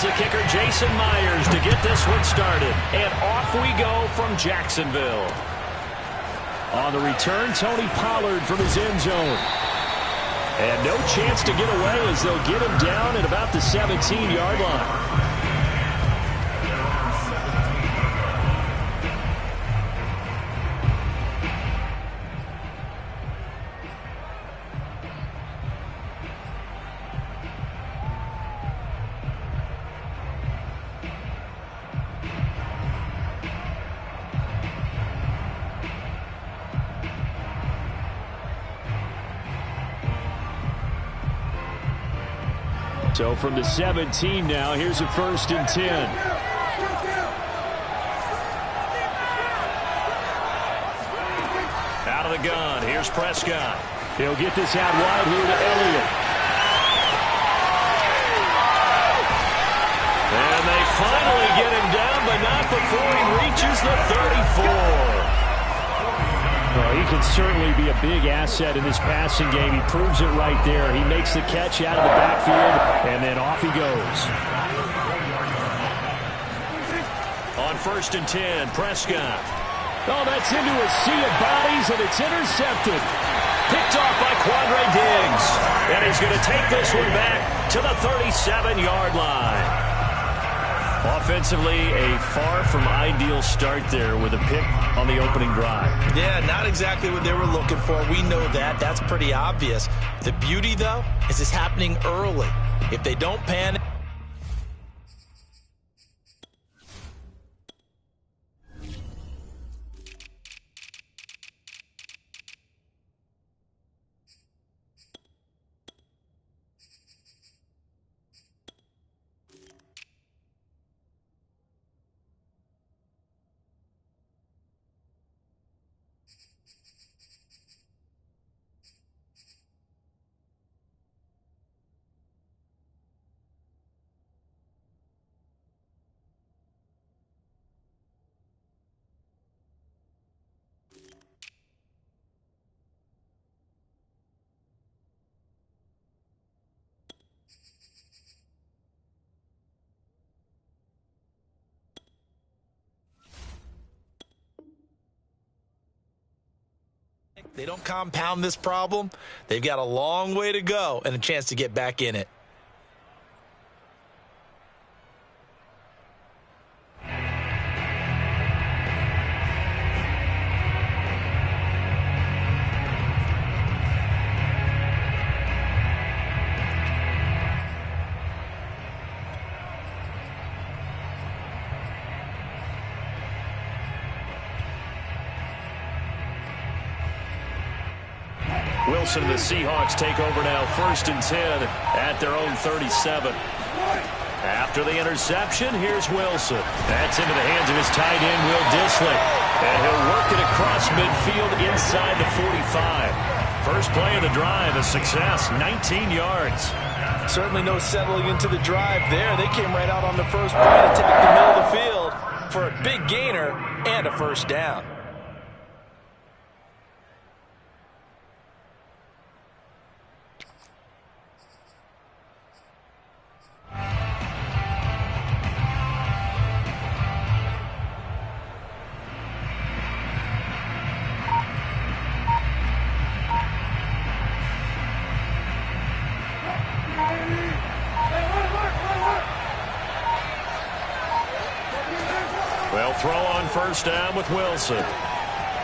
Here's the kicker, Jason Myers, to get this one started. And off we go from Jacksonville. On the return, Tony Pollard from his end zone. And no chance to get away as they'll get him down at about the 17-yard line. So from the 17 now, here's a 1st and 10. Out of the gun, here's Prescott. He'll get this out wide here to Elliott. And they finally get him down, but not before he reaches the 34. Well, he can certainly be a big asset in this passing game. He proves it right there. He makes the catch out of the backfield, and then off he goes. On 1st and 10, Prescott. Oh, that's into a sea of bodies, and it's intercepted. Picked off by Quandre Diggs. And he's going to take this one back to the 37-yard line. Offensively, a far from ideal start there with a pick on the opening drive. Yeah, not exactly what they were looking for. We know that. That's pretty obvious. The beauty, though, is it's happening early. If they don't panic. They don't compound this problem. They've got a long way to go and a chance to get back in it. Wilson and the Seahawks take over now, 1st and 10 at their own 37. After the interception, here's Wilson. That's into the hands of his tight end, Will Dissly. And he'll work it across midfield inside the 45. First play of the drive, a success, 19 yards. Certainly no settling into the drive there. They came right out on the first play to attack the middle of the field for a big gainer and a 1st down. Well, throw on 1st down with Wilson.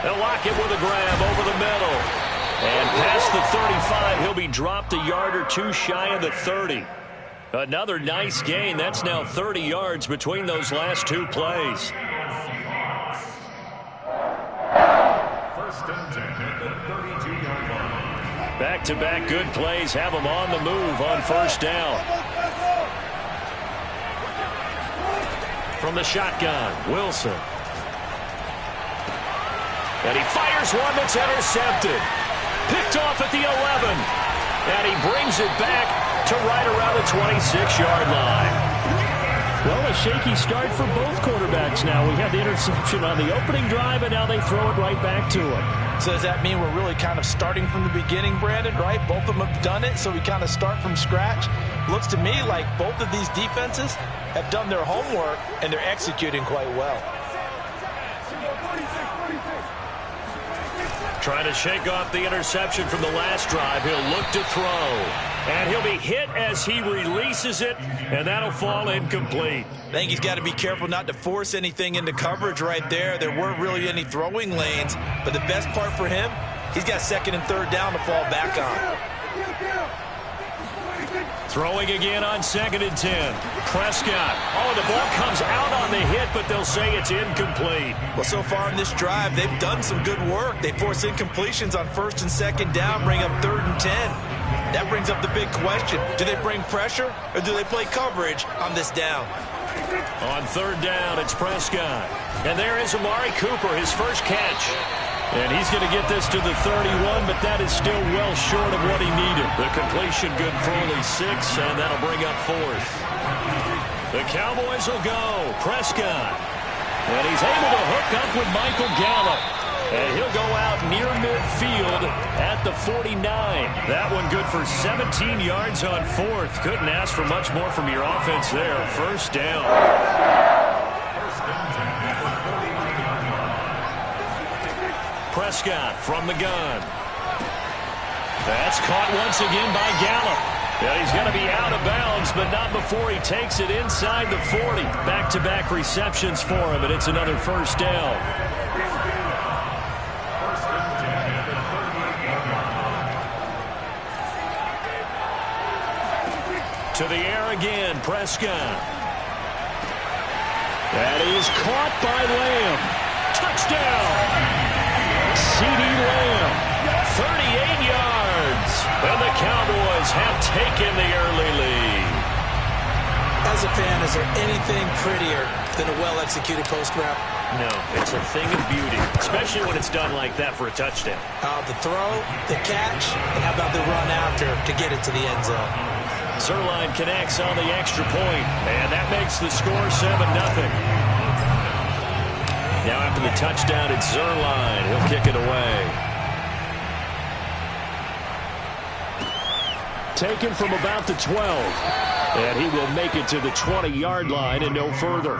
They'll lock it with a grab over the middle. And past the 35, he'll be dropped a yard or two shy of the 30. Another nice gain. That's now 30 yards between those last two plays. 1st and 10 at the 32-yard line. Back-to-back good plays have them on the move on 1st down. From the shotgun, Wilson. And he fires one that's intercepted. Picked off at the 11. And he brings it back to right around the 26-yard line. Well, a shaky start for both quarterbacks now. We had the interception on the opening drive, and now they throw it right back to him. So does that mean we're really kind of starting from the beginning, Brandon, right? Both of them have done it, so we kind of start from scratch. Looks to me like both of these defenses have done their homework, and they're executing quite well. Trying to shake off the interception from the last drive. He'll look to throw. And he'll be hit as he releases it, and that'll fall incomplete. I think he's got to be careful not to force anything into coverage right there. There weren't really any throwing lanes, but the best part for him, he's got second and third down to fall back on. Throwing again on 2nd and 10. Prescott. Oh, the ball comes out on the hit, but they'll say it's incomplete. Well, so far in this drive, they've done some good work. They force incompletions on 1st and 2nd down, bring up 3rd and 10. That brings up the big question. Do they bring pressure, or do they play coverage on this down? On 3rd down, it's Prescott. And there is Amari Cooper, his first catch. And he's going to get this to the 31, but that is still well short of what he needed. The completion good for only 6, and that'll bring up 4th. The Cowboys will go. Prescott. And he's able to hook up with Michael Gallup. And he'll go out near midfield at the 49. That one good for 17 yards on 4th. Couldn't ask for much more from your offense there. First down. Prescott from the gun. That's caught once again by Gallup. Yeah, he's going to be out of bounds, but not before he takes it inside the 40. Back-to-back receptions for him, and it's another first down. To the air again, Prescott. That is caught by Lamb. Touchdown! C.D. Lamb, 38 yards. And the Cowboys have taken the early lead. As a fan, is there anything prettier than a well-executed post route? No, it's a thing of beauty, especially when it's done like that for a touchdown. The throw, the catch, and how about the run after to get it to the end zone? Zerline connects on the extra point, and that makes the score 7-0. Now after the touchdown, it's Zerline. He'll kick it away. Taken from about the 12. And he will make it to the 20-yard line and no further.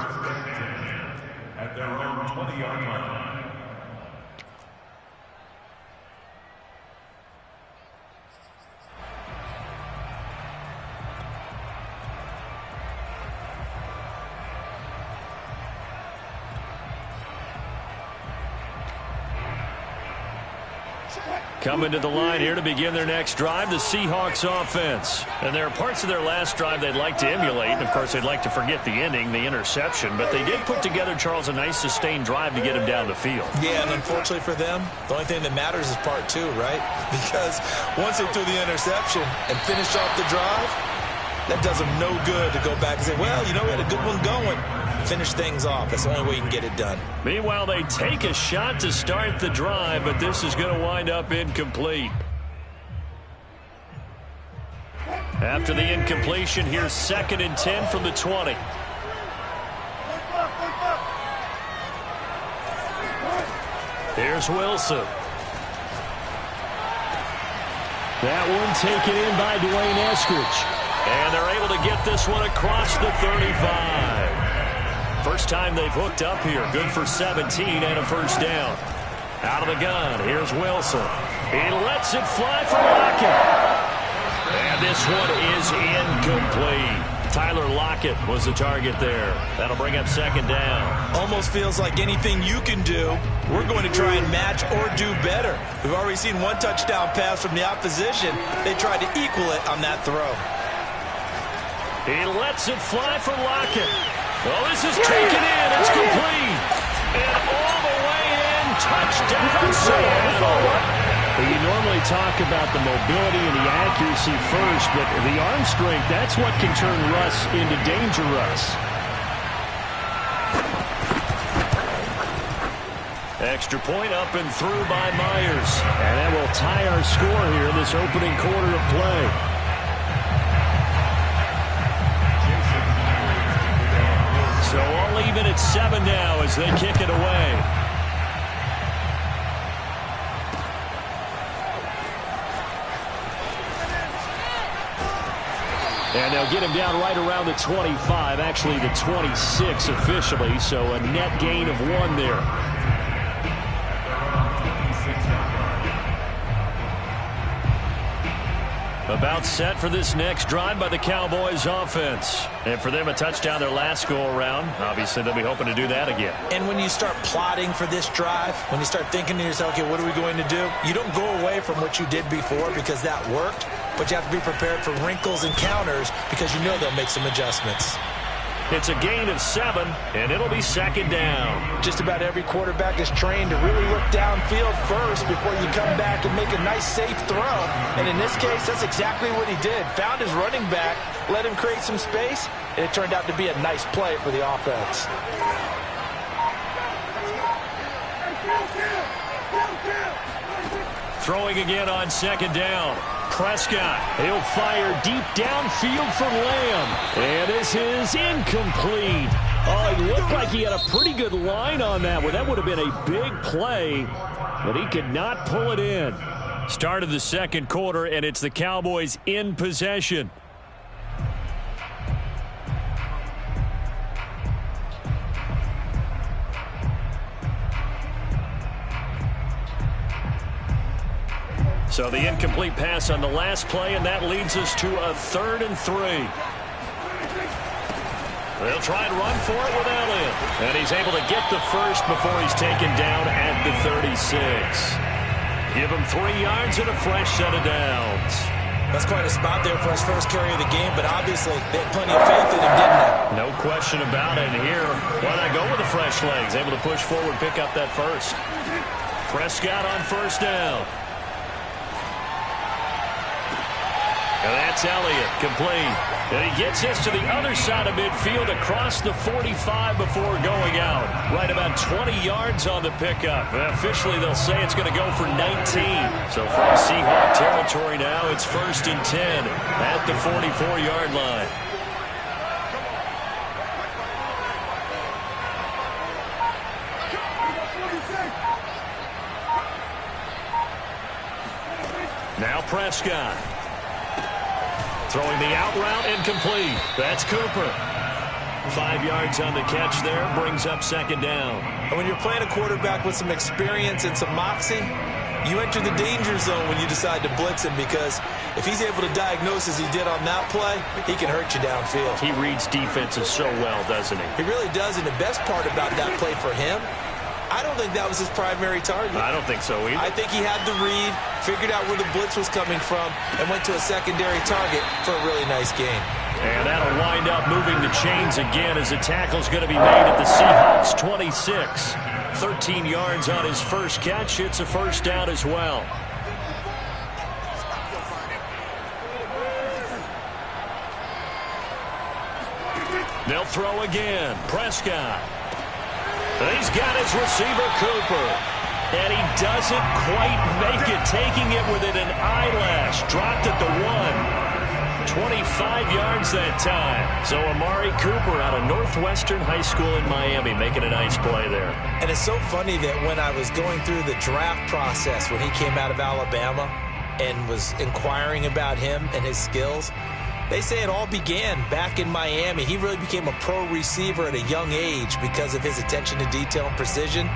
At their own 20-yard line. Coming to the line here to begin their next drive, the Seahawks offense. And there are parts of their last drive they'd like to emulate. And, of course, they'd like to forget the ending, the interception. But they did put together, Charles, a nice sustained drive to get him down the field. Yeah, and unfortunately for them, the only thing that matters is part 2, right? Because once they threw the interception and finished off the drive, that does them no good to go back and say, well, you know, we had a good one going. Finish things off. That's the only way you can get it done. Meanwhile, they take a shot to start the drive, but this is going to wind up incomplete. After the incompletion, here's 2nd and 10 from the 20. Here's Wilson. That one taken in by Dwayne Eskridge. And they're able to get this one across the 35. First time they've hooked up here. Good for 17 and a first down. Out of the gun, here's Wilson. He lets it fly for Lockett. And this one is incomplete. Tyler Lockett was the target there. That'll bring up 2nd down. Almost feels like anything you can do, we're going to try and match or do better. We've already seen one touchdown pass from the opposition. They tried to equal it on that throw. He lets it fly for Lockett. Well, this is taken in. It's complete. And all the way in. Touchdown, Seattle. You normally talk about the mobility and the accuracy first, but the arm strength, that's what can turn Russ into danger Russ. Extra point up and through by Myers. And that will tie our score here in this opening quarter of play. So all even at 7 now as they kick it away. And they'll get him down right around the 25, actually the 26 officially, so a net gain of 1 there. About set for this next drive by the Cowboys offense. And for them, a touchdown their last go-around. Obviously, they'll be hoping to do that again. And when you start plotting for this drive, when you start thinking to yourself, okay, what are we going to do? You don't go away from what you did before because that worked, but you have to be prepared for wrinkles and counters because you know they'll make some adjustments. It's a gain of 7, and it'll be second down. Just about every quarterback is trained to really look downfield first before you come back and make a nice, safe throw. And in this case, that's exactly what he did. Found his running back, let him create some space, and it turned out to be a nice play for the offense. Throwing again on second down. Prescott, he'll fire deep downfield for Lamb. And this is incomplete. Oh, he looked like he had a pretty good line on that one. That would have been a big play, but he could not pull it in. Start of the second quarter, and it's the Cowboys in possession. So the incomplete pass on the last play, and that leads us to a 3rd and 3. They'll try and run for it with Elliott. And he's able to get the first before he's taken down at the 36. Give him 3 yards and a fresh set of downs. That's quite a spot there for his first carry of the game, but obviously they had plenty of faith in him, didn't they? No question about it. And here, why not go with the fresh legs? Able to push forward, pick up that first. Prescott on first down. And that's Elliott, complete. And he gets this to the other side of midfield across the 45 before going out. Right about 20 yards on the pickup. Officially, they'll say it's going to go for 19. So from Seahawk territory now, it's 1st and 10 at the 44-yard line. Now Prescott. Throwing the out route, incomplete. That's Cooper. 5 yards on the catch there, brings up second down. And when you're playing a quarterback with some experience and some moxie, you enter the danger zone when you decide to blitz him, because if he's able to diagnose as he did on that play, he can hurt you downfield. He reads defenses so well, doesn't he? He really does, and the best part about that play for him, I don't think that was his primary target. I don't think so either. I think he had the read, figured out where the blitz was coming from, and went to a secondary target for a really nice gain. And that'll wind up moving the chains again as the tackle's going to be made at the Seahawks 26. 13 yards on his first catch. It's a first down as well. They'll throw again. Prescott. He's got his receiver, Cooper. And he doesn't quite make it, taking it within an eyelash. Dropped at the 1. 25 yards that time. So Amari Cooper out of Northwestern High School in Miami making a nice play there. And it's so funny that when I was going through the draft process when he came out of Alabama and was inquiring about him and his skills, they say it all began back in Miami. He really became a pro receiver at a young age because of his attention to detail and precision.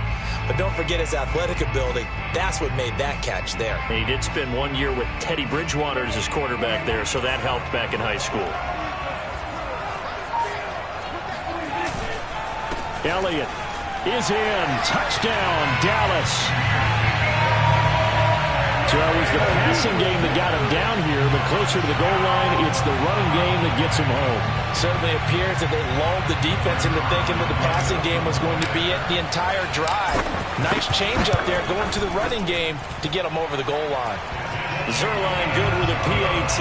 But don't forget his athletic ability. That's what made that catch there. And he did spend 1 year with Teddy Bridgewater as his quarterback there, so that helped back in high school. Elliott is in. Touchdown, Dallas. So it was the passing game that got him down here, but closer to the goal line, it's the running game that gets him home. Certainly appears that they lulled the defense into thinking that the passing game was going to be it the entire drive. Nice change up there going to the running game to get him over the goal line. Zerline good with a PAT,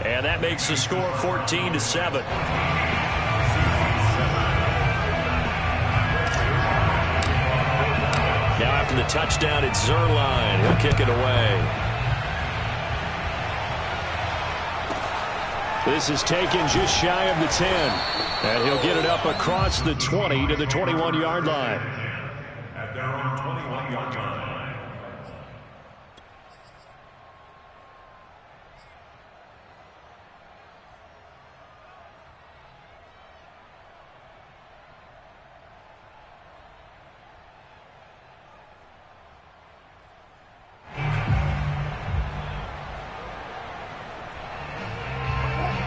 and that makes the score 14-7. Now after the touchdown, it's Zerline. He'll kick it away. This is taken just shy of the 10. And he'll get it up across the 20 to the 21-yard line. At their own 21-yard line.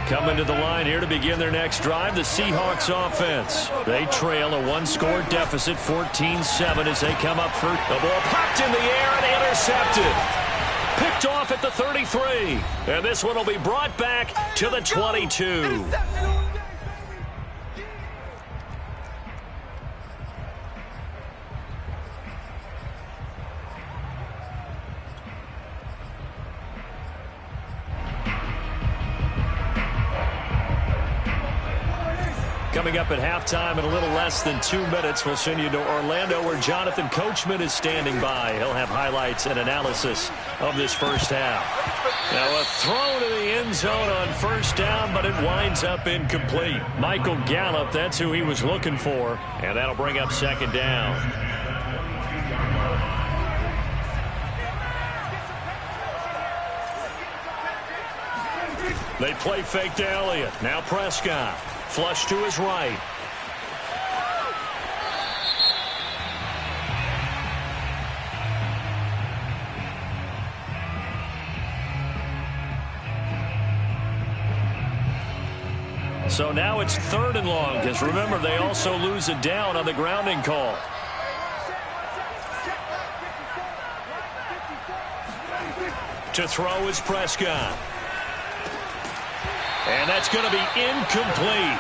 Coming to the line here to begin their next drive, the Seahawks offense. They trail a one-score deficit, 14-7, as they come up for the ball popped in the air and intercepted. Picked off at the 33. And this one will be brought back to the 22. Coming up at halftime in a little less than 2 minutes, we'll send you to Orlando where Jonathan Coachman is standing by. He'll have highlights and analysis of this first half. Now a throw to the end zone on first down, but it winds up incomplete. Michael Gallup, that's who he was looking for, and that'll bring up second down. They play fake to Elliott. Now Prescott. Flush to his right. So now it's 3rd and long, because remember, they also lose a down on the grounding call. To throw is Prescott. And that's going to be incomplete.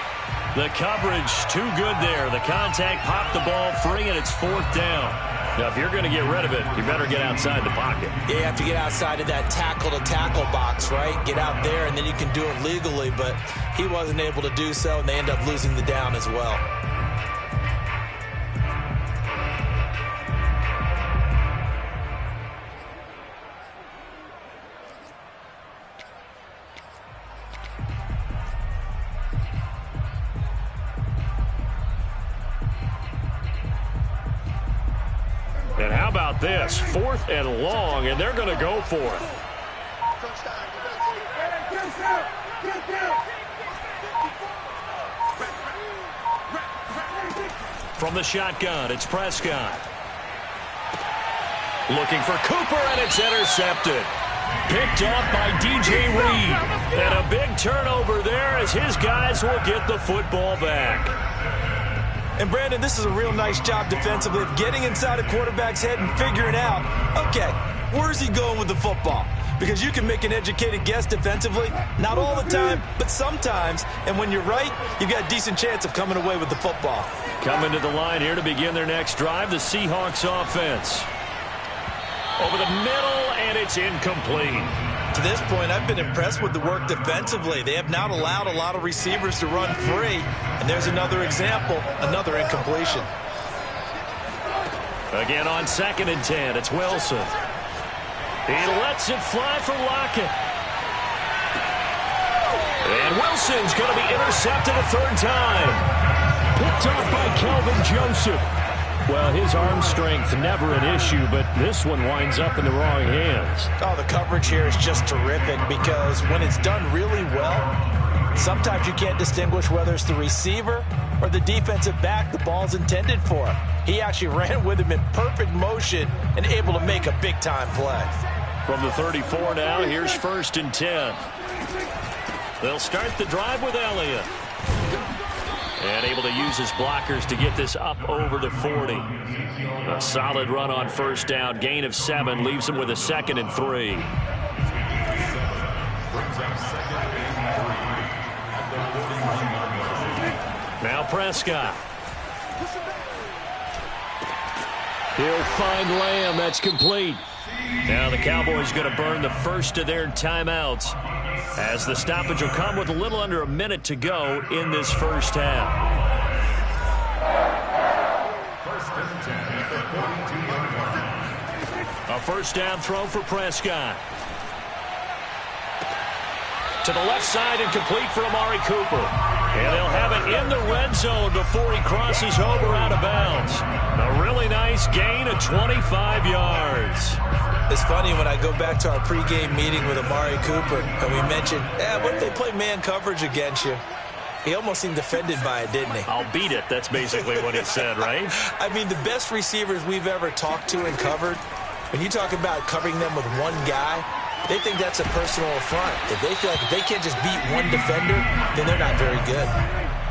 The coverage too good there. The contact popped the ball free, and it's 4th down. Now, if you're going to get rid of it, you better get outside the pocket. Yeah, you have to get outside of that tackle-to-tackle box, right? Get out there, and then you can do it legally. But he wasn't able to do so, and they end up losing the down as well. And how about this? 4th and long, and they're going to go for it. From the shotgun, it's Prescott. Looking for Cooper, and it's intercepted. Picked off by DJ Reed. And a big turnover there as his guys will get the football back. And, Brandon, this is a real nice job defensively of getting inside a quarterback's head and figuring out, okay, where's he going with the football? Because you can make an educated guess defensively, not all the time, but sometimes. And when you're right, you've got a decent chance of coming away with the football. Coming to the line here to begin their next drive, the Seahawks offense. Over the middle, and it's incomplete. To this point, I've been impressed with the work defensively. They have not allowed a lot of receivers to run free. And there's another example, another incompletion. Again on 2nd and 10, it's Wilson. He lets it fly for Lockett. And Wilson's going to be intercepted a 3rd time. Picked off by Kelvin Joseph. Well, his arm strength never an issue, but this one winds up in the wrong hands. Oh, the coverage here is just terrific because when it's done really well, sometimes you can't distinguish whether it's the receiver or the defensive back the ball's intended for. He actually ran with him in perfect motion and able to make a big-time play. From the 34 now, here's 1st and 10. They'll start the drive with Elliott. And able to use his blockers to get this up over the 40. A solid run on first down. Gain of 7 leaves him with a 2nd and 3. Now Prescott. He'll find Lamb. That's complete. Now the Cowboys going to burn the first of their timeouts as the stoppage will come with a little under a minute to go in this first half. A first down throw for Prescott. To the left side and complete for Amari Cooper. And they'll have it in the red zone before he crosses over out of bounds. A really nice gain of 25 yards. It's funny when I go back to our pregame meeting with Amari Cooper and we mentioned, what if they play man coverage against you? He almost seemed offended by it, didn't he? I'll beat it. That's basically what he said, right? I mean, the best receivers we've ever talked to and covered, when you talk about covering them with one guy, They think that's a personal affront. If they feel like if they can't just beat one defender, then they're not very good.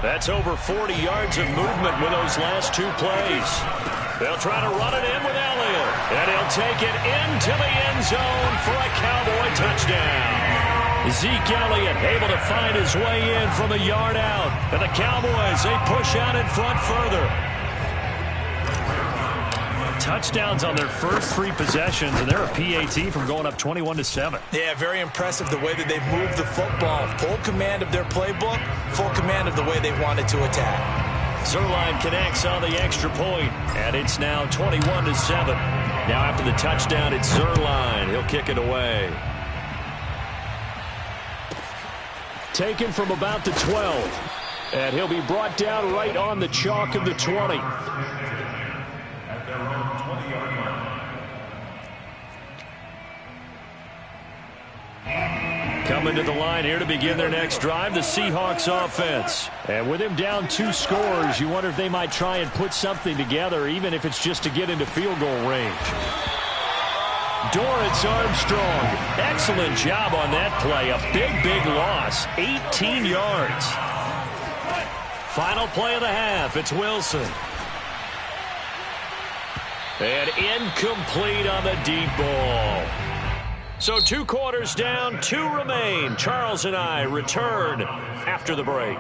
That's over 40 yards of movement with those last 2 plays. They'll try to run it in with Elliott. And he'll take it into the end zone for a Cowboy touchdown. Zeke Elliott able to find his way in from a yard out. And the Cowboys, they push out in front further. Touchdowns on their first 3 possessions, and they're a PAT from going up 21-7. Yeah, very impressive the way that they've moved the football. Full command of their playbook, full command of the way they wanted to attack. Zuerlein connects on the extra point, and it's now 21-7. Now after the touchdown, it's Zuerlein. He'll kick it away. Taken from about the 12, and he'll be brought down right on the chalk of the 20. Coming to the line here to begin their next drive, the Seahawks offense. And with him down 2 scores, you wonder if they might try and put something together, even if it's just to get into field goal range. Dorrance Armstrong, excellent job on that play. A big loss, 18 yards. Final play of the half, it's Wilson. And incomplete on the deep ball. So 2 quarters down, 2 remain. Charles and I return after the break.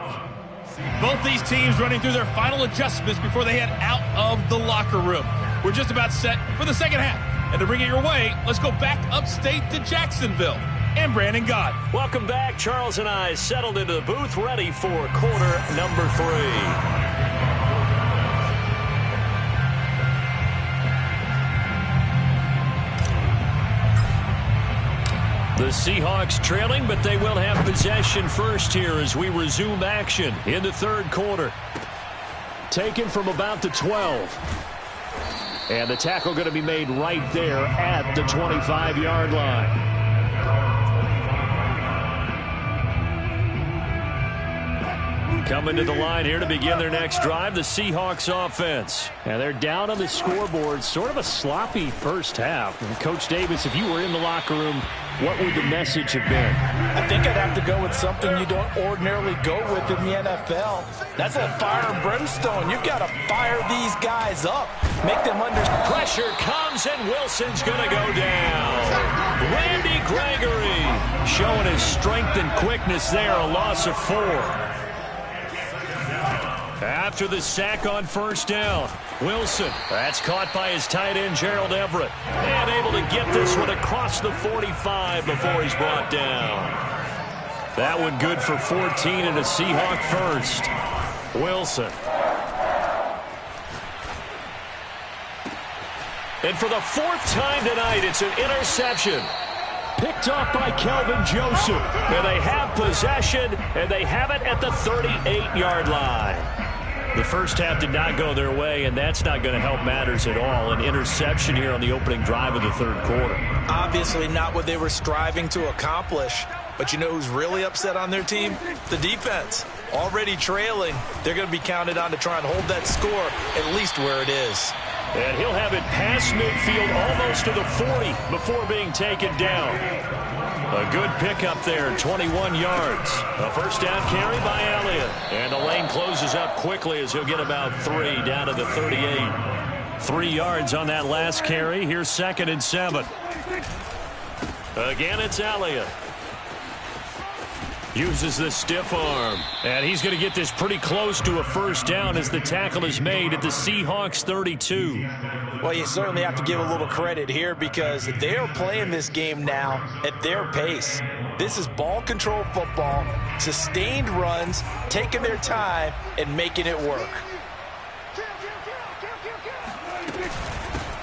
Both these teams running through their final adjustments before they head out of the locker room. We're just about set for the second half. And to bring it your way, let's go back upstate to Jacksonville. And Brandon Gott. Welcome back. Charles and I settled into the booth, ready for quarter number 3. The Seahawks trailing, but they will have possession first here as we resume action in the 3rd quarter. Taken from about the 12. And the tackle going to be made right there at the 25-yard line. Coming to the line here to begin their next drive, the Seahawks offense. And they're down on the scoreboard, sort of a sloppy first half. And Coach Davis, if you were in the locker room, what would the message have been? I think I'd have to go with something you don't ordinarily go with in the NFL. That's a fire and brimstone. You've got to fire these guys up. Make them understand. Pressure comes, and Wilson's going to go down. Randy Gregory showing his strength and quickness there, a loss of 4. After the sack on first down, Wilson, that's caught by his tight end, Gerald Everett. And able to get this one across the 45 before he's brought down. That one good for 14 and a Seahawk first. Wilson. And for the 4th time tonight, it's an interception. Picked off by Kelvin Joseph. And they have possession, and they have it at the 38-yard line. The first half did not go their way, and that's not going to help matters at all. An interception here on the opening drive of the 3rd quarter. Obviously not what they were striving to accomplish. But you know who's really upset on their team? The defense. Already trailing. They're going to be counted on to try and hold that score at least where it is. And he'll have it past midfield almost to the 40 before being taken down. A good pickup there, 21 yards. A first down carry by Elliott. And the lane closes up quickly as he'll get about 3 down to the 38. 3 yards on that last carry. Here's 2nd and 7. Again, it's Elliott. Uses the stiff arm. And he's going to get this pretty close to a first down as the tackle is made at the Seahawks 32. Well, you certainly have to give a little credit here because they are playing this game now at their pace. This is ball control football, sustained runs, taking their time, and making it work.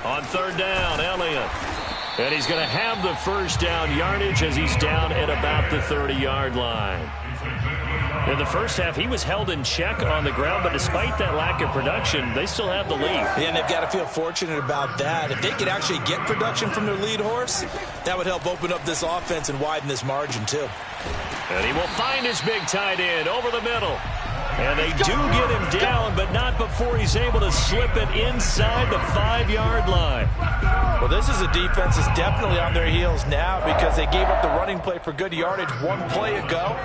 On 3rd down, Elliott. And he's going to have the first down yardage as he's down at about the 30-yard line. In the first half, he was held in check on the ground, but despite that lack of production, they still have the lead. Yeah, and they've got to feel fortunate about that. If they could actually get production from their lead horse, that would help open up this offense and widen this margin, too. And he will find his big tight end over the middle. And they do get him down, but not before he's able to slip it inside the 5-yard line. Well, this is a defense that's definitely on their heels now because they gave up the running play for good yardage one play ago.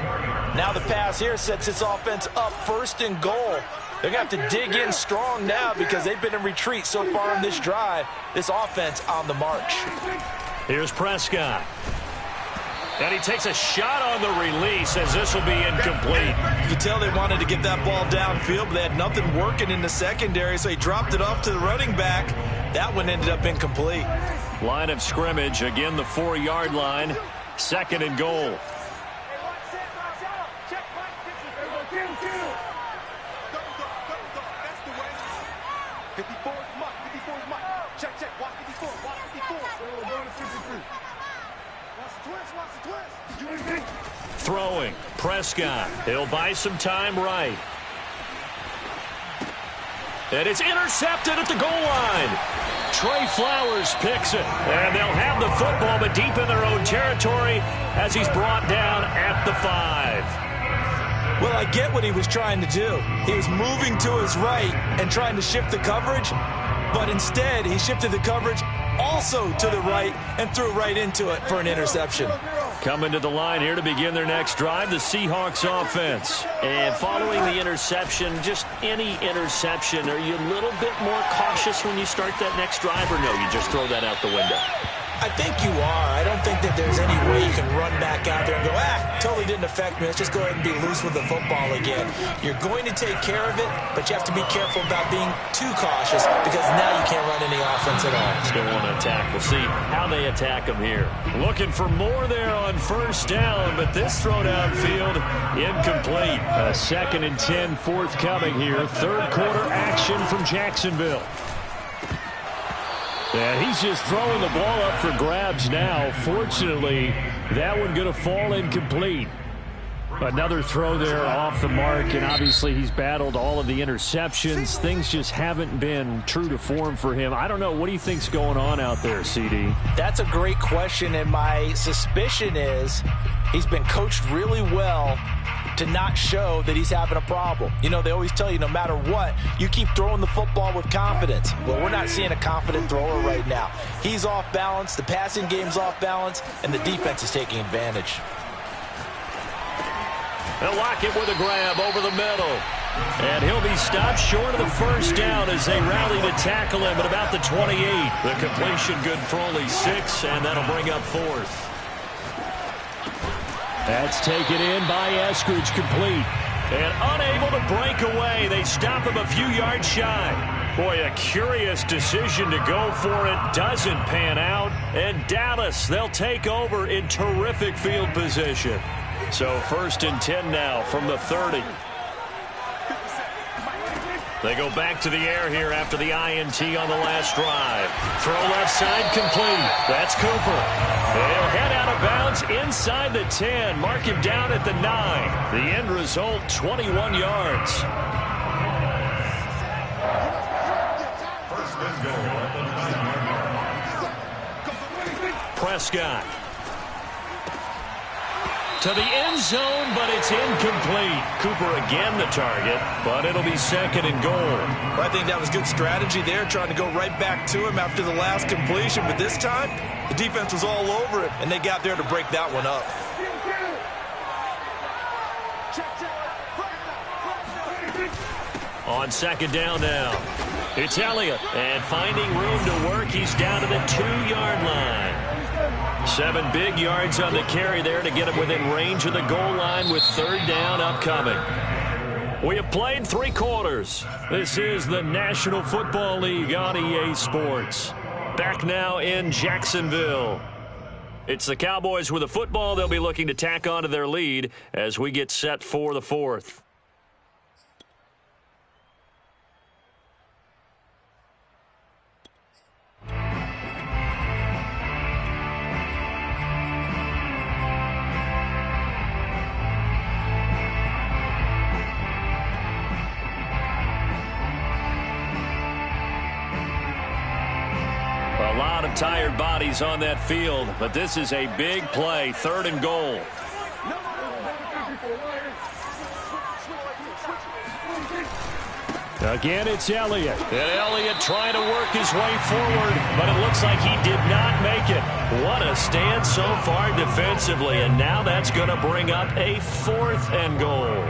Now the pass here sets this offense up 1st and goal. They're going to have to dig in strong now because they've been in retreat so far on this drive. This offense on the march. Here's Prescott. And he takes a shot on the release as this will be incomplete. You can tell they wanted to get that ball downfield, but they had nothing working in the secondary, so he dropped it off to the running back. That one ended up incomplete. Line of scrimmage, again the 4-yard line. 2nd and goal. Throwing, Prescott. He'll buy some time right. And it's intercepted at the goal line. Trey Flowers picks it. And they'll have the football, but deep in their own territory as he's brought down at the 5. Well, I get what he was trying to do. He was moving to his right and trying to shift the coverage, but instead he shifted the coverage also to the right and threw right into it for an interception. Coming to the line here to begin their next drive, the Seahawks offense. And following the interception, just any interception, are you a little bit more cautious when you start that next drive, or no, you just throw that out the window? I think you are. I don't think that there's any way you can run back out there and go, totally didn't affect me. Let's just go ahead and be loose with the football again. You're going to take care of it, but you have to be careful about being too cautious because now you can't run any offense at all. Still want to attack. We'll see how they attack them here. Looking for more there on 1st down, but this throw downfield incomplete. A 2nd and 10 forthcoming here. 3rd quarter action from Jacksonville. And he's just throwing the ball up for grabs now. Fortunately, that one going to fall incomplete. Another throw there off the mark, and obviously he's battled all of the interceptions. Things just haven't been true to form for him. I don't know. What do you think's going on out there, CD? That's a great question, and my suspicion is he's been coached really well to not show that he's having a problem. You know, they always tell you no matter what, you keep throwing the football with confidence. Well, we're not seeing a confident thrower right now. He's off balance, the passing game's off balance, and the defense is taking advantage. They'll lock it with a grab over the middle. And he'll be stopped short of the 1st down as they rally to tackle him at about the 28. The completion good for only 6, and that'll bring up 4th. That's taken in by Eskridge, complete. And unable to break away. They stop him a few yards shy. Boy, a curious decision to go for it. Doesn't pan out. And Dallas, they'll take over in terrific field position. So 1st and 10 now from the 30. They go back to the air here after the INT on the last drive. Throw left side complete. That's Cooper. They'll head out of bounds inside the 10. Mark him down at the 9. The end result, 21 yards. 1st and goal at the 9-yard line. Prescott. To the end zone, but it's incomplete. Cooper again the target, but it'll be 2nd and goal. Well, I think that was good strategy there, trying to go right back to him after the last completion. But this time, the defense was all over him, and they got there to break that one up. On 2nd down now, it's Elliott. And finding room to work, he's down to the 2-yard line. 7 big yards on the carry there to get him within range of the goal line with 3rd down upcoming. We have played 3 quarters. This is the National Football League on EA Sports. Back now in Jacksonville. It's the Cowboys with the football. They'll be looking to tack onto their lead as we get set for the 4th. A lot of tired bodies on that field, but this is a big play, 3rd and goal. Again, it's Elliott. And Elliott trying to work his way forward, but it looks like he did not make it. What a stand so far defensively, and now that's going to bring up a 4th and goal.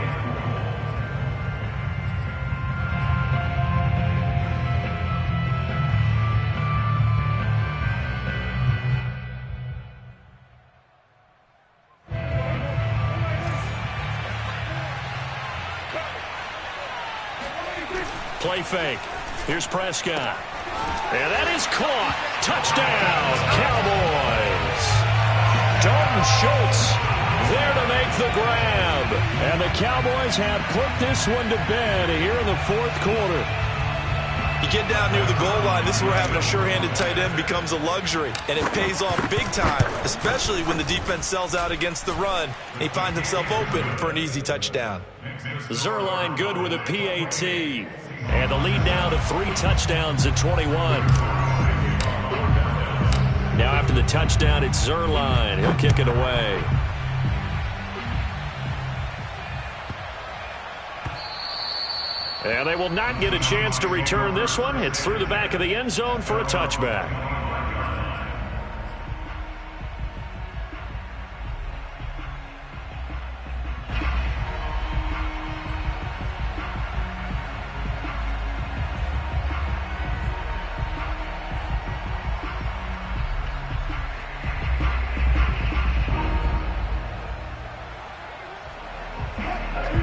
Play fake. Here's Prescott. And that is caught. Touchdown, Cowboys. Dalton Schultz there to make the grab. And the Cowboys have put this one to bed here in the 4th quarter. You get down near the goal line, this is where having a sure-handed tight end becomes a luxury. And it pays off big time, especially when the defense sells out against the run. And he finds himself open for an easy touchdown. Zuerlein good with a PAT. And the lead now to 3 touchdowns at 21. Now after the touchdown, it's Zuerlein. He'll kick it away. And they will not get a chance to return this one. It's through the back of the end zone for a touchback.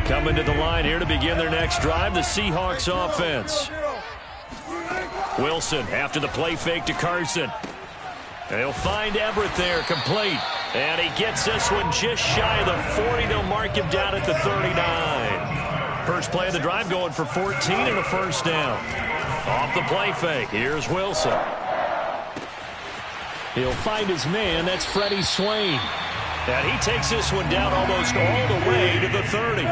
Coming to the line here to begin their next drive, the Seahawks offense. Wilson after the play fake to Carson. They'll find Everett there, complete. And he gets this one just shy of the 40. They'll mark him down at the 39. First play of the drive going for 14 and a 1st down. Off the play fake, here's Wilson. He'll find his man, that's Freddie Swain. And he takes this one down almost all the way to the 30.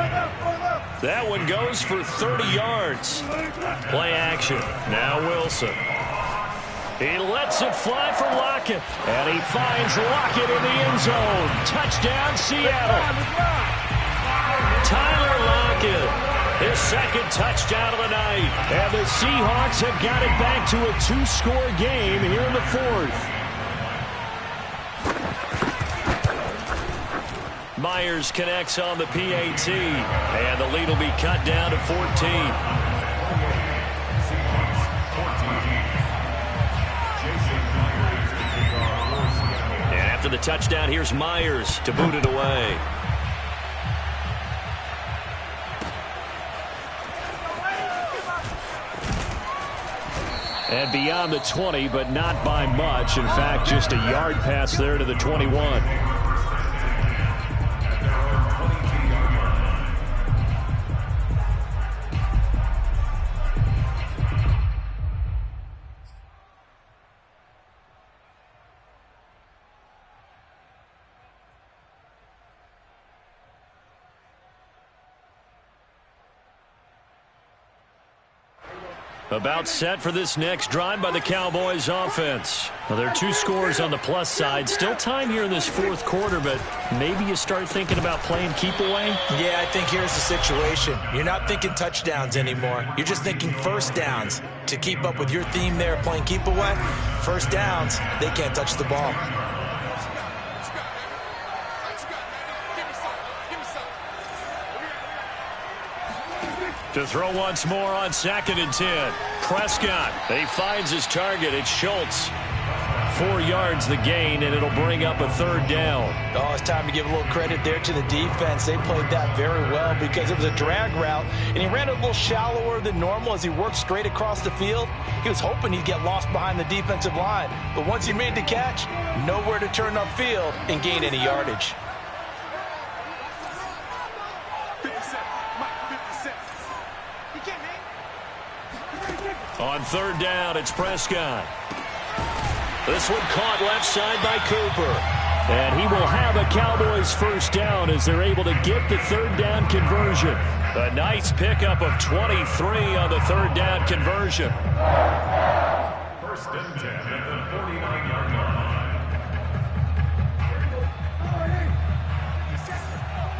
That one goes for 30 yards. Play action. Now Wilson. He lets it fly for Lockett. And he finds Lockett in the end zone. Touchdown, Seattle. Tyler Lockett. His 2nd touchdown of the night. And the Seahawks have got it back to a 2-score game here in the 4th. Myers connects on the PAT, and the lead will be cut down to 14. And after the touchdown, here's Myers to boot it away. And beyond the 20, but not by much. In fact, just a yard pass there to the 21. About set for this next drive by the Cowboys offense. Well, there are 2 scores on the plus side. Still time here in this 4th quarter, but maybe you start thinking about playing keep away? Yeah, I think here's the situation. You're not thinking touchdowns anymore. You're just thinking 1st downs. To keep up with your theme there, playing keep away, 1st downs, they can't touch the ball. To throw once more on 2nd and 10. Prescott, he finds his target. It's Schultz. 4 yards the gain, and it'll bring up a 3rd down. Oh, it's time to give a little credit there to the defense. They played that very well because it was a drag route, and he ran a little shallower than normal as he worked straight across the field. He was hoping he'd get lost behind the defensive line, but once he made the catch, nowhere to turn upfield and gain any yardage. On 3rd down, it's Prescott. This one caught left side by Cooper. And he will have a Cowboys 1st down as they're able to get the 3rd down conversion. A nice pickup of 23 on the 3rd down conversion. 1st and 10 at the 49-yard line.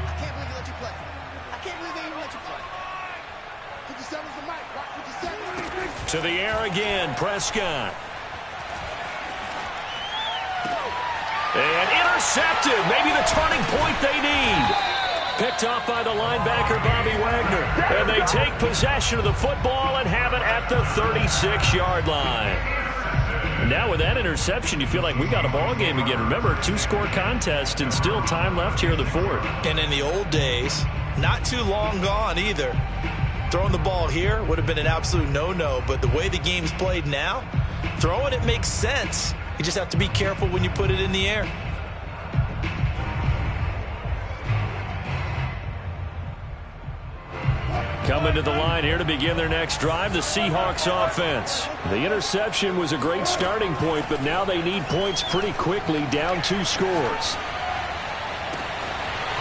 I can't believe they let you play. I can't believe they even let you play. 57's the mic, right? To the air again, Prescott. And intercepted. Maybe the turning point they need. Picked off by the linebacker, Bobby Wagner. And they take possession of the football and have it at the 36-yard line. And now with that interception, you feel like we got a ball game again. Remember, 2-score contest and still time left here in the fourth. And in the old days, not too long gone either. Throwing the ball here would have been an absolute no-no, but the way the game's played now, throwing it makes sense. You just have to be careful when you put it in the air. Coming to the line here to begin their next drive, the Seahawks offense. The interception was a great starting point, but now they need points pretty quickly, down 2 scores.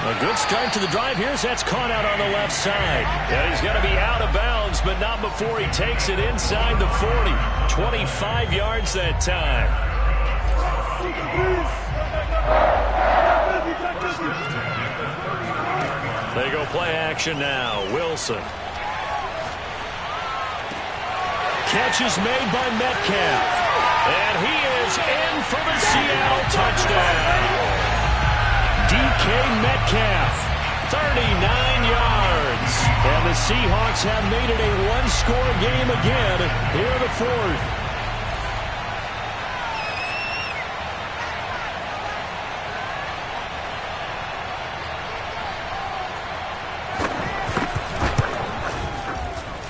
A good start to the drive here as that's caught out on the left side. And he's going to be out of bounds, but not before he takes it inside the 40. 25 yards that time. They go play action now. Wilson. Catch is made by Metcalf. And he is in for the Seattle touchdown. DK Metcalf, 39 yards. And the Seahawks have made it a 1-score game again here in the fourth.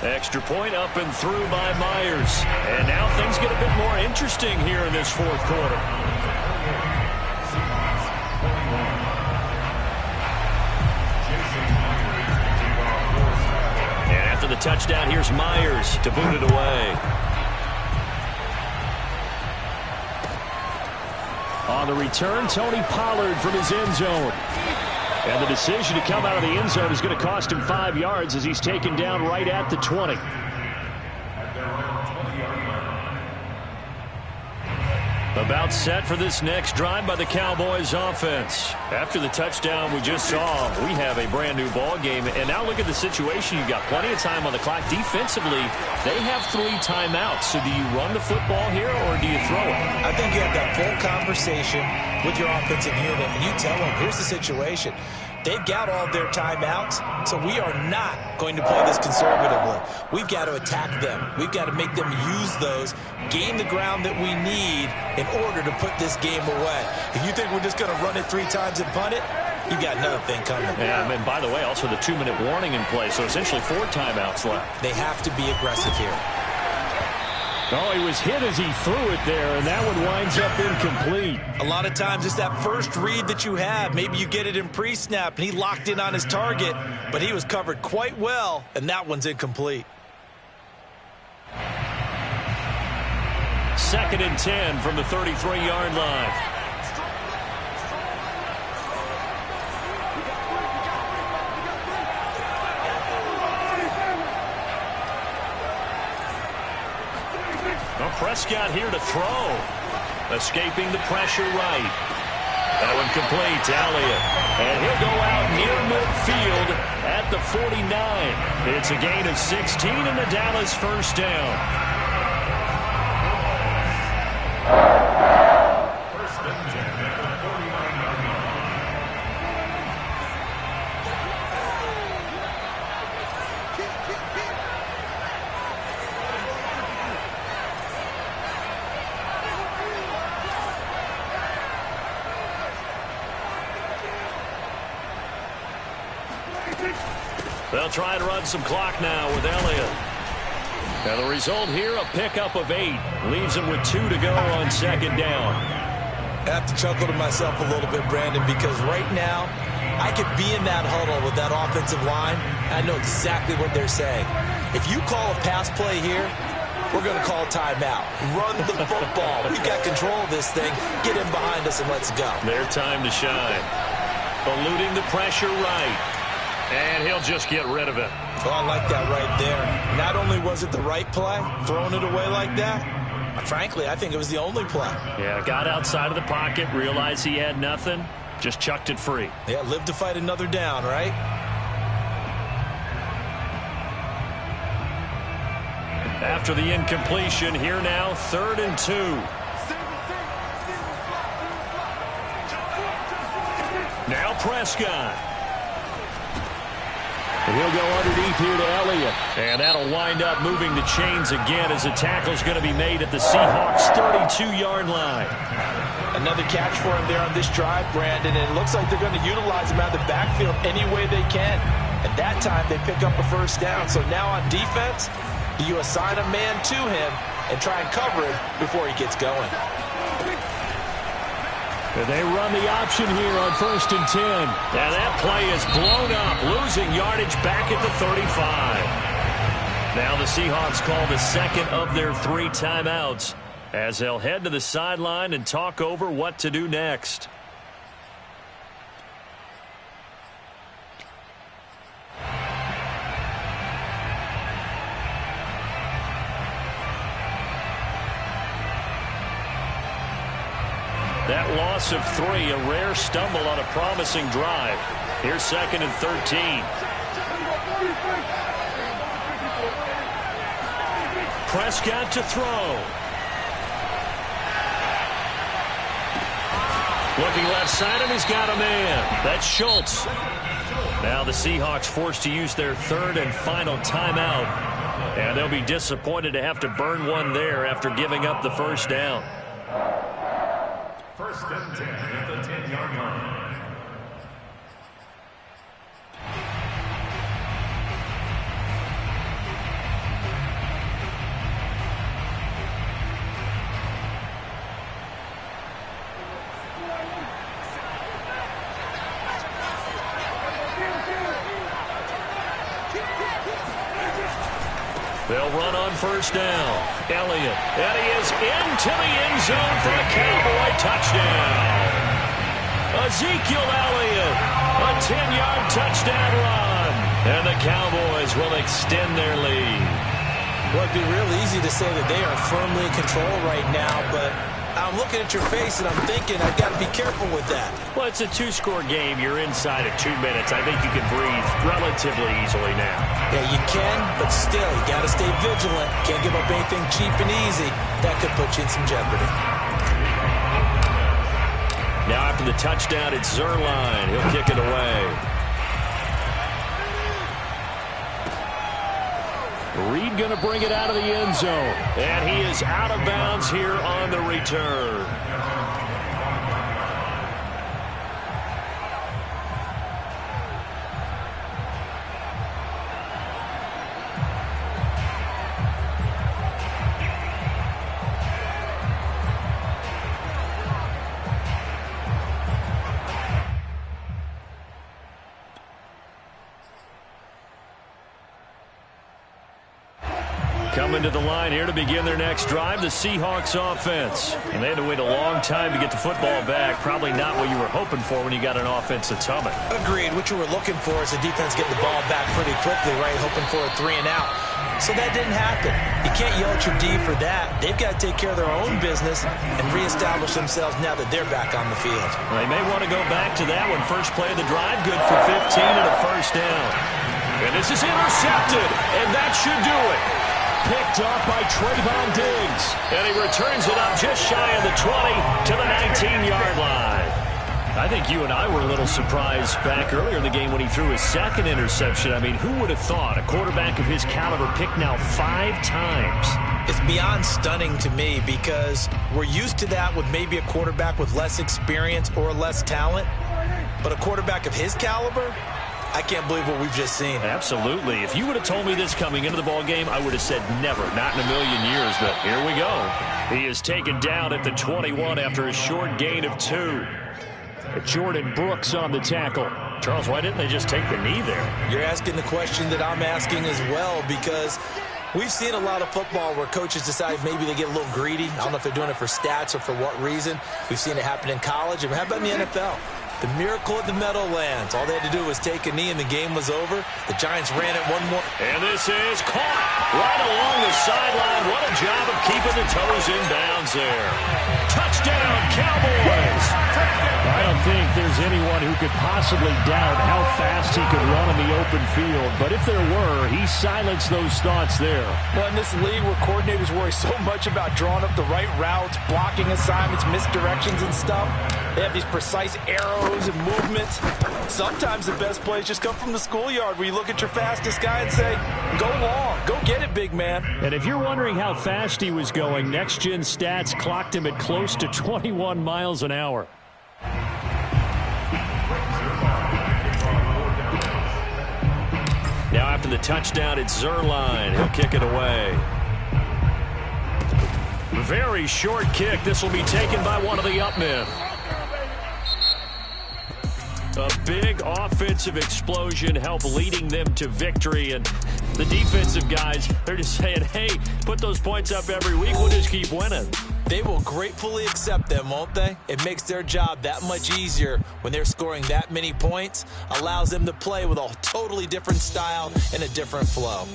Extra point up and through by Myers. And now things get a bit more interesting here in this fourth quarter. And after the touchdown, here's Myers to boot it away. On the return, Tony Pollard from his end zone. And the decision to come out of the end zone is going to cost him 5 yards as he's taken down right at the 20. About set for this next drive by the Cowboys offense. After the touchdown we just saw, we have a brand new ball game. And now look at the situation. You've got plenty of time on the clock. Defensively, they have 3 timeouts. So do you run the football here or do you throw it? I think you have that full conversation with your offensive unit, and you tell them, here's the situation. They've got all their timeouts, so we are not going to play this conservatively. We've got to attack them. We've got to make them use those, gain the ground that we need in order to put this game away. If you think we're just going to run it 3 times and punt it, you got another thing coming. Yeah, and by the way, also the 2-minute warning in play, so essentially 4 timeouts left. They have to be aggressive here. Oh, he was hit as he threw it there, and that one winds up incomplete. A lot of times it's that first read that you have. Maybe you get it in pre-snap, and he locked in on his target, but he was covered quite well, and that one's incomplete. 2nd and 10 from the 33-yard line. Prescott here to throw. Escaping the pressure right. That one complete to Elliott. And he'll go out near midfield at the 49. It's a gain of 16 and the Dallas first down. First and 10 at the 49-yard line. They'll try and run some clock now with Elliott. And the result here, a pickup of 8. Leaves him with 2 to go on 2nd down. I have to chuckle to myself a little bit, Brandon, because right now I could be in that huddle with that offensive line. I know exactly what they're saying. If you call a pass play here, we're going to call timeout. Run the football. We've got control of this thing. Get in behind us and let's go. Their time to shine. Eluding the pressure right. And he'll just get rid of it. Well, I like that right there. Not only was it the right play, throwing it away like that, frankly, I think it was the only play. Yeah, got outside of the pocket, realized he had nothing, just chucked it free. Yeah, live to fight another down, right? After the incompletion, here now, 3rd and 2. Now Prescott. And he'll go underneath here to Elliott. And that'll wind up moving the chains again as the tackle's going to be made at the Seahawks' 32-yard line. Another catch for him there on this drive, Brandon, and it looks like they're going to utilize him out of the backfield any way they can. At that time, they pick up a first down. So now on defense, do you assign a man to him and try and cover him before he gets going? And they run the option here on 1st and 10. And that play is blown up, losing yardage back at the 35. Now the Seahawks call the second of their 3 timeouts as they'll head to the sideline and talk over what to do next. That loss of 3, a rare stumble on a promising drive. Here's 2nd and 13. Prescott to throw. Looking left side, and he's got a man. That's Schultz. Now the Seahawks forced to use their 3rd and final timeout. And they'll be disappointed to have to burn one there after giving up the first down. 1st and 10 at the 10-yard line. They'll run on first down. Elliott. And he is into the end zone for a Cowboy touchdown. Ezekiel Elliott. A 10-yard touchdown run. And the Cowboys will extend their lead. Well, it'd be real easy to say that they are firmly in control right now, but I'm looking at your face and I'm thinking I've got to be careful with that. Well, it's a 2-score game. You're inside of 2 minutes. I think you can breathe relatively easily now. Yeah, you can, but still, you got to stay vigilant. Can't give up anything cheap and easy. That could put you in some jeopardy. Now after the touchdown, it's Zuerlein. He'll kick it away. Reed going to bring it out of the end zone. And he is out of bounds here on the return. Coming to the line here to begin their next drive, the Seahawks offense. And they had to wait a long time to get the football back. Probably not what you were hoping for when you got an offense that's humming. Agreed. What you were looking for is the defense getting the ball back pretty quickly, right? Hoping for a 3 and out. So that didn't happen. You can't yell at your D for that. They've got to take care of their own business and reestablish themselves now that they're back on the field. Well, they may want to go back to that one. First play of the drive, good for 15 and a first down. And this is intercepted, and that should do it. Picked off by Trayvon Diggs. And he returns it up just shy of the 20 to the 19-yard line. I think you and I were a little surprised back earlier in the game when he threw his 2nd interception. I mean, who would have thought a quarterback of his caliber picked now 5 times? It's beyond stunning to me because we're used to that with maybe a quarterback with less experience or less talent. But a quarterback of his caliber, I can't believe what we've just seen. Absolutely. If you would have told me this coming into the ball game, I would have said never, not in a million years. But here we go. He is taken down at the 21 after a short gain of 2. Jordan Brooks on the tackle. Charles, why didn't they just take the knee there? You're asking the question that I'm asking as well, because we've seen a lot of football where coaches decide maybe they get a little greedy. I don't know if they're doing it for stats or for what reason. We've seen it happen in college. And how about in the NFL? The miracle of the Meadowlands. All they had to do was take a knee and the game was over. The Giants ran it one more. And this is caught right along the sideline. What a job of keeping the toes in bounds there. Touchdown, Cowboys. I don't think there's there's anyone who could possibly doubt how fast he could run in the open field. But if there were, he silenced those thoughts there. Well, in this league where coordinators worry so much about drawing up the right routes, blocking assignments, misdirections and stuff, they have these precise arrows and movements. Sometimes the best plays just come from the schoolyard where you look at your fastest guy and say, go long, go get it, big man. And if you're wondering how fast he was going, Next Gen Stats clocked him at close to 21 miles an hour. Now after the touchdown, it's Zerline. He'll kick it away. Very short kick. This will be taken by one of the up men. A big offensive explosion helped leading them to victory. And the defensive guys, they're just saying, hey, put those points up every week. We'll just keep winning. They will gratefully accept them, won't they? It makes their job that much easier when they're scoring that many points. Allows them to play with a totally different style and a different flow.